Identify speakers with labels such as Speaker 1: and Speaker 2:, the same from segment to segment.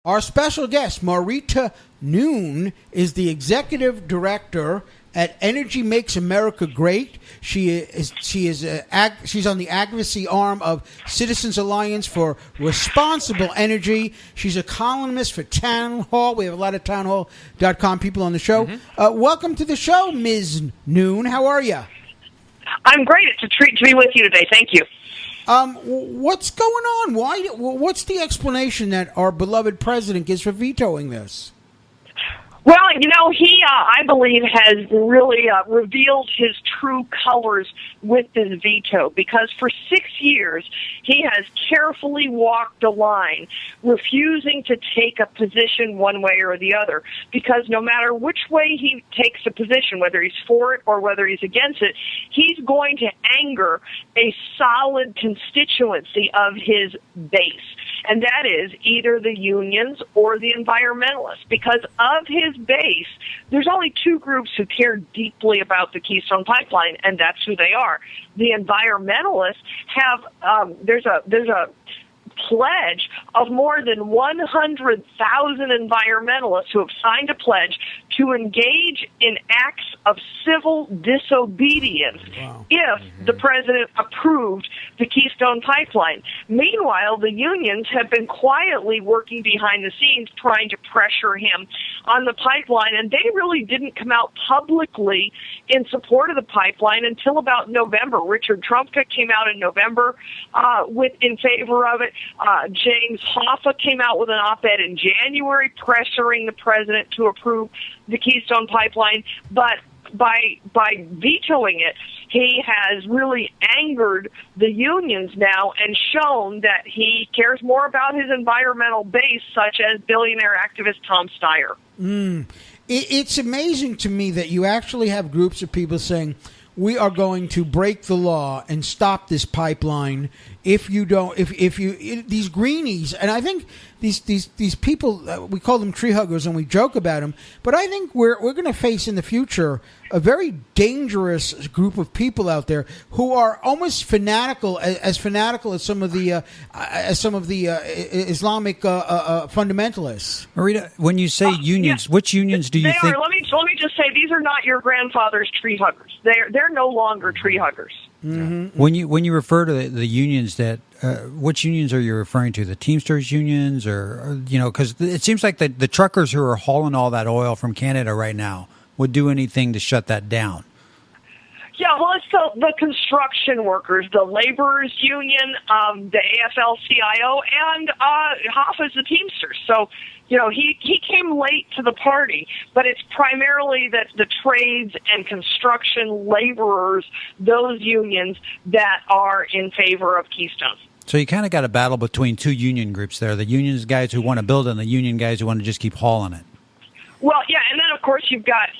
Speaker 1: Our special guest, Marita Noon, is the executive director at Energy Makes America Great. She's on the advocacy arm of Citizens Alliance for Responsible Energy. She's a columnist for Town Hall. We have a lot of townhall.com people on the show. Welcome to the show, Ms. Noon. How are you?
Speaker 2: I'm great. It's a treat to be with you today. Thank you.
Speaker 1: What's going on? What's the explanation that our beloved president gives for vetoing this?
Speaker 2: Well, he, I believe, has really revealed his true colors with this veto, because for 6 years he has carefully walked a line, refusing to take a position one way or the other, because no matter which way he takes a position, whether he's for it or whether he's against it, he's going to anger a solid constituency of his base. And that is either the unions or the environmentalists. Because of his base, there's only two groups who care deeply about the Keystone Pipeline, and that's who they are. The environmentalists have, there's a pledge of more than 100,000 environmentalists who have signed a pledge to engage in acts of civil disobedience if the president approved the Keystone Pipeline. Meanwhile, the unions have been quietly working behind the scenes trying to pressure him on the pipeline, and they really didn't come out publicly in support of the pipeline until about November. Richard Trumka came out in November in favor of it. James Hoffa came out with an op-ed in January pressuring the president to approve the Keystone Pipeline, but by vetoing it, he has really angered the unions now and shown that he cares more about his environmental base, such as billionaire activist Tom Steyer.
Speaker 1: It's amazing to me that you actually have groups of people saying, we are going to break the law and stop this pipeline if these greenies, and I think these people, we call them tree huggers and we joke about them, but I think we're going to face in the future a very dangerous group of people out there who are almost fanatical as some of the Islamic fundamentalists.
Speaker 3: Marita, when you say unions, which unions do you think?
Speaker 2: Let me just say, these are not your grandfather's tree huggers. They're no longer tree huggers.
Speaker 1: Mm-hmm.
Speaker 3: When you refer to the unions, that which unions are you referring to? The Teamsters unions, or because it seems like the truckers who are hauling all that oil from Canada right now would do anything to shut that down.
Speaker 2: Yeah, well, it's the construction workers, the laborers union, the AFL-CIO, and Hoffa's the Teamsters. So, he came late to the party, but it's primarily that the trades and construction laborers, those unions that are in favor of Keystone.
Speaker 3: So you kind of got a battle between two union groups there, the unions guys who want to build it and the union guys who want to just keep hauling it.
Speaker 2: Well, yeah, and then, of course, you've got,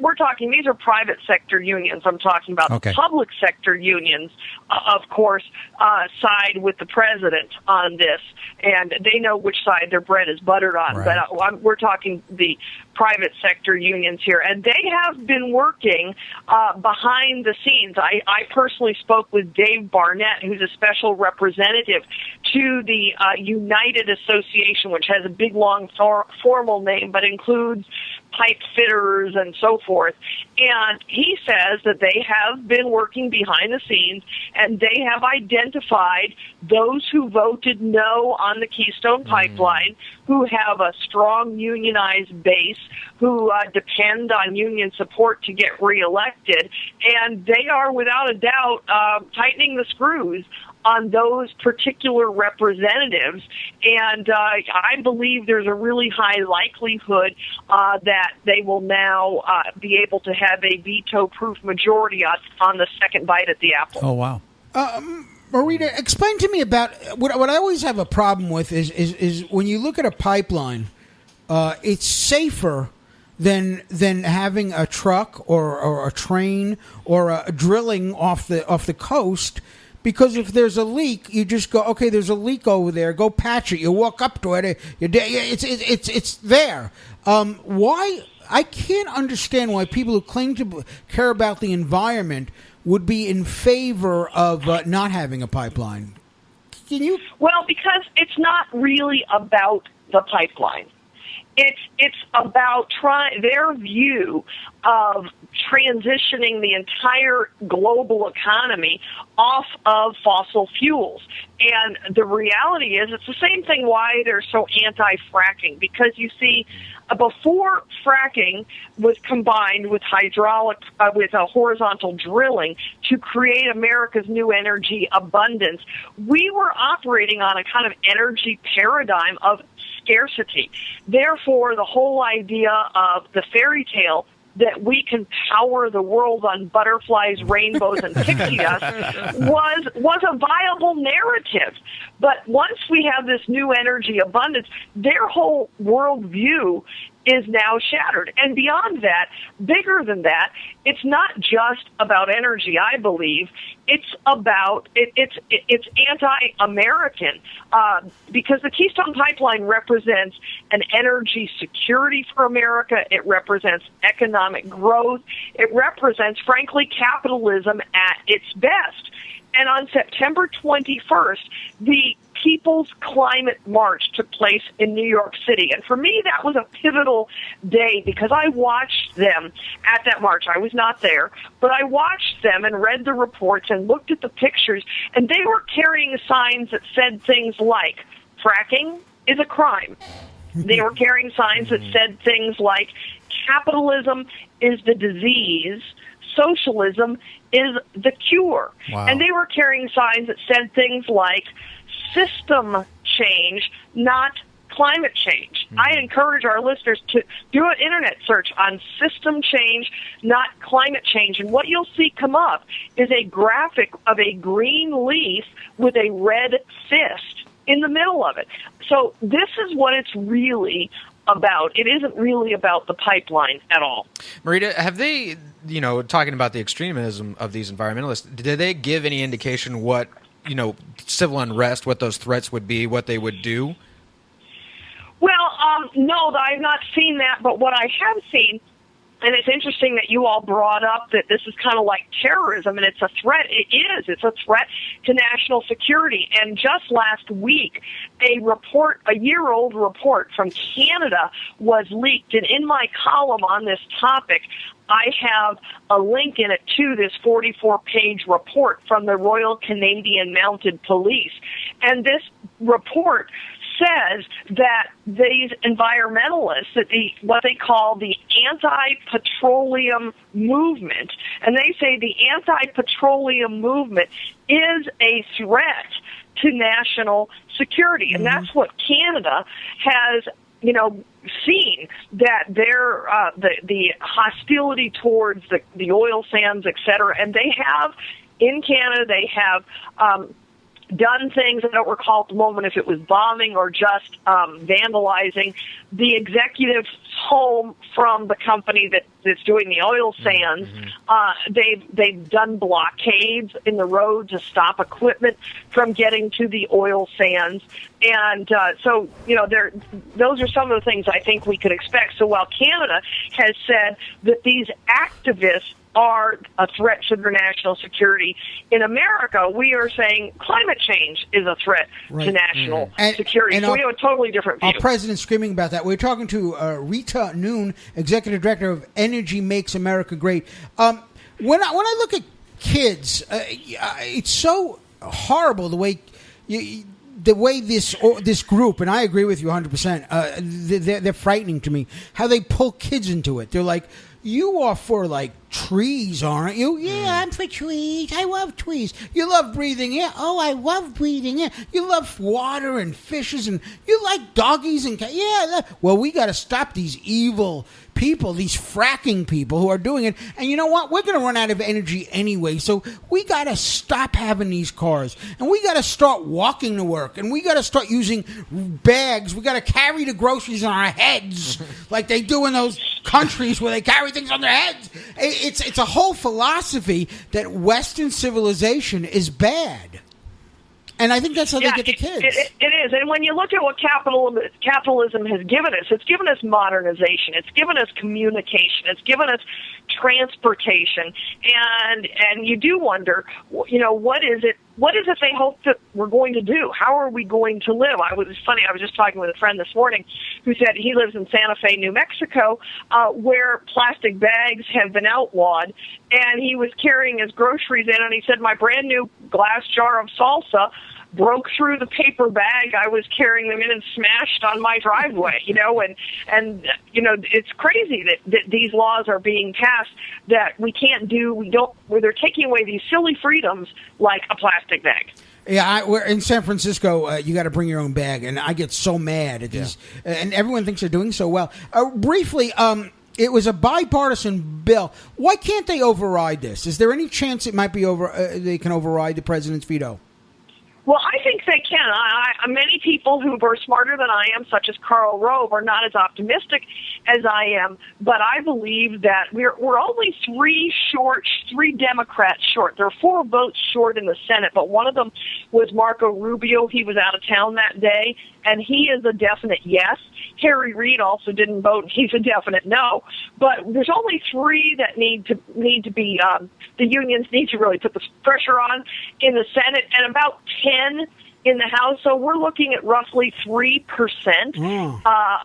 Speaker 2: we're talking, these are private sector unions. I'm talking about
Speaker 3: okay.
Speaker 2: The public sector unions, of course, side with the president on this, and they know which side their bread is buttered on.
Speaker 3: Right.
Speaker 2: But we're talking the private sector unions here, and they have been working behind the scenes. I personally spoke with Dave Barnett, who's a special representative to the United Association, which has a big, long, formal name, but includes pipe fitters and so forth. And he says that they have been working behind the scenes, and they have identified those who voted no on the Keystone Pipeline, who have a strong unionized base, who depend on union support to get reelected, and they are, without a doubt, tightening the screws on those particular representatives, and I believe there's a really high likelihood that they will now be able to have a veto-proof majority on the second bite at the apple.
Speaker 3: Oh, wow.
Speaker 1: Marita, explain to me about what I always have a problem with is when you look at a pipeline, it's safer than having a truck or a train or a drilling off the coast. Because if there's a leak, you just go, okay, there's a leak over there. Go patch it. You walk up to it. It's there. Why? I can't understand why people who claim to care about the environment would be in favor of not having a pipeline. Can you?
Speaker 2: Well, because it's not really about the pipeline. It's about their view of transitioning the entire global economy off of fossil fuels. And the reality is, it's the same thing why they're so anti-fracking, because you see, before fracking was combined with with horizontal drilling to create America's new energy abundance, we were operating on a kind of energy paradigm of scarcity. Therefore, the whole idea of the fairy tale that we can power the world on butterflies, rainbows, and pixie dust was a viable narrative. But once we have this new energy abundance, their whole worldview is now shattered. And beyond that, bigger than that, it's not just about energy, I believe. It's about, it's anti-American, because the Keystone Pipeline represents an energy security for America. It represents economic growth. It represents, frankly, capitalism at its best. And on September 21st, the People's Climate March took place in New York City. And for me, that was a pivotal day because I watched them at that march. I was not there, but I watched them and read the reports and looked at the pictures, and they were carrying signs that said things like, fracking is a crime. They were carrying signs that said things like, capitalism is the disease, socialism is the cure.
Speaker 3: Wow.
Speaker 2: And they were carrying signs that said things like, system change, not climate change. I encourage our listeners to do an internet search on system change, not climate change. And what you'll see come up is a graphic of a green leaf with a red fist in the middle of it. So this is what it's really about. It isn't really about the pipeline at all.
Speaker 4: Marita, have they, talking about the extremism of these environmentalists, did they give any indication what, civil unrest, what those threats would be, what they would do?
Speaker 2: Well, no, I've not seen that, but what I have seen, and it's interesting that you all brought up that this is kind of like terrorism, and it's a threat. It is. It's a threat to national security. And just last week, a year-old report from Canada was leaked. And in my column on this topic, I have a link in it to this 44-page report from the Royal Canadian Mounted Police. And this report says that these environmentalists, that what they call the anti-petroleum movement, and they say the anti-petroleum movement is a threat to national security. And that's what Canada has, seen, that their the hostility towards the oil sands, et cetera. And they have, in Canada, they have done things. I don't recall at the moment if it was bombing or just vandalizing the executive's home from the company that's doing the oil sands. They've done blockades in the road to stop equipment from getting to the oil sands. And so, those are some of the things I think we could expect. So while Canada has said that these activists are a threat to their national security, in America, we are saying climate change is a threat to national security. And so we have a totally different view.
Speaker 1: Our president's screaming about that. We're talking to Rita Noon, Executive Director of Energy Makes America Great. When I look at kids, it's so horrible the way this group, and I agree with you 100%, they're frightening to me, how they pull kids into it. They're like, you are for, trees, aren't you? Yeah, I'm for trees. I love trees. You love breathing air. Oh, I love breathing air. You love water and fishes, and you like doggies and cats. Yeah. Well, we got to stop these evil people, these fracking people who are doing it. And you know what? We're going to run out of energy anyway, so we got to stop having these cars. And we got to start walking to work. And we got to start using bags. We got to carry the groceries on our heads like they do in those countries where they carry things on their heads. It's a whole philosophy that Western civilization is bad. And I think that's how they get the kids.
Speaker 2: It is. And when you look at what capitalism has given us, it's given us modernization. It's given us communication. It's given us transportation. And you do wonder, what is it what is it they hope that we're going to do? How are we going to live? I was just talking with a friend this morning who said he lives in Santa Fe, New Mexico, where plastic bags have been outlawed, and he was carrying his groceries in, and he said, my brand new glass jar of salsa broke through the paper bag I was carrying them in and smashed on my driveway, and it's crazy that these laws are being passed that we can't do, where they're taking away these silly freedoms like a plastic bag.
Speaker 1: Yeah, we're in San Francisco. You got to bring your own bag, and I get so mad at these, and everyone thinks they're doing so well. Briefly, it was a bipartisan bill. Why can't they override this? Is there any chance it might be they can override the president's veto?
Speaker 2: Well, I think they can. Many people who are smarter than I am, such as Karl Rove, are not as optimistic as I am. But I believe that we're only three Democrats short. There are 4 votes short in the Senate, but one of them was Marco Rubio. He was out of town that day, and he is a definite yes. Harry Reid also didn't vote. He's a definite no. But there's only 3 that need to be. The unions need to really put the pressure on in the Senate, and about 10 in the House. So we're looking at roughly 3%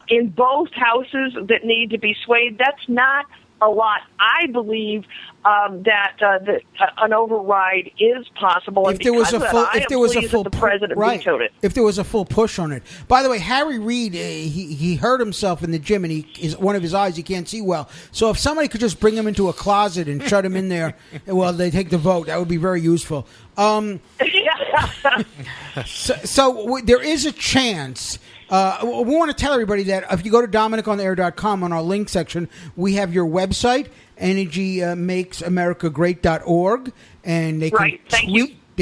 Speaker 2: in both houses that need to be swayed. That's not a lot. I believe that an override is possible.
Speaker 1: If there was a full,
Speaker 2: the president vetoed it.
Speaker 1: If there was a full push on it. By the way, Harry Reid, he hurt himself in the gym, and one of his eyes he can't see well. So if somebody could just bring him into a closet and shut him in there while they take the vote, that would be very useful. So there is a chance. We want to tell everybody that if you go to DominickOnTheAir.com on our link section, we have your website, EnergyMakesAmericaGreat.org, and they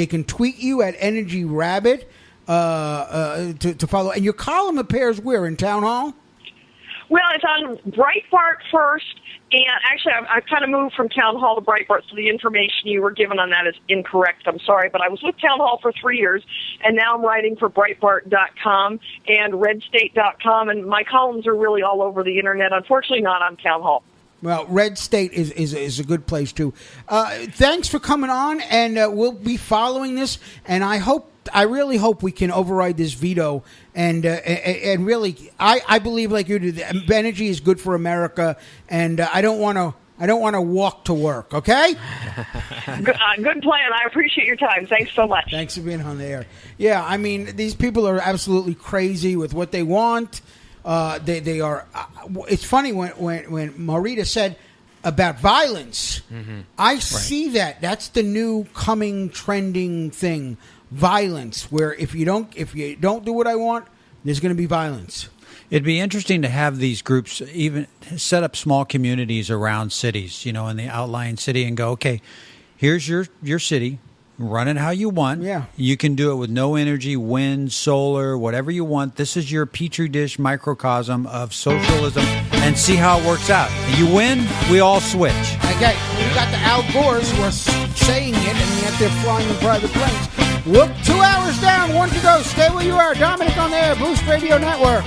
Speaker 1: can tweet you at Energy Rabbit to follow. And your column appears where, in Town Hall?
Speaker 2: Well, it's on Breitbart first, and actually I've kind of moved from Town Hall to Breitbart, so the information you were given on that is incorrect. I'm sorry, but I was with Town Hall for 3 years, and now I'm writing for Breitbart.com and RedState.com, and my columns are really all over the Internet, unfortunately not on Town Hall.
Speaker 1: Well, Red State is a good place, too. Thanks for coming on, and we'll be following this, and I really hope we can override this veto, and really, I believe like you do, energy is good for America, and I don't want to walk to work. Okay.
Speaker 2: Good plan. I appreciate your time. Thanks so much.
Speaker 1: Thanks for being on the air. Yeah, I mean, these people are absolutely crazy with what they want. They are. It's funny when Marita said about violence. Mm-hmm. I see that. That's the new coming trending thing. Violence, where if you don't do what I want, there's going to be violence.
Speaker 3: It'd be interesting to have these groups even set up small communities around cities, in the outlying city, and go, okay, here's your city, run it how you want.
Speaker 1: Yeah.
Speaker 3: You can do it with no energy, wind, solar, whatever you want. This is your petri dish microcosm of socialism, and see how it works out. You win, we all switch.
Speaker 1: Okay, we got the Al Gores who are saying it, and yet they're flying in private planes. Look, 2 hours down, 1 to go. Stay where you are. Dominick on the Air, Boost Radio Network.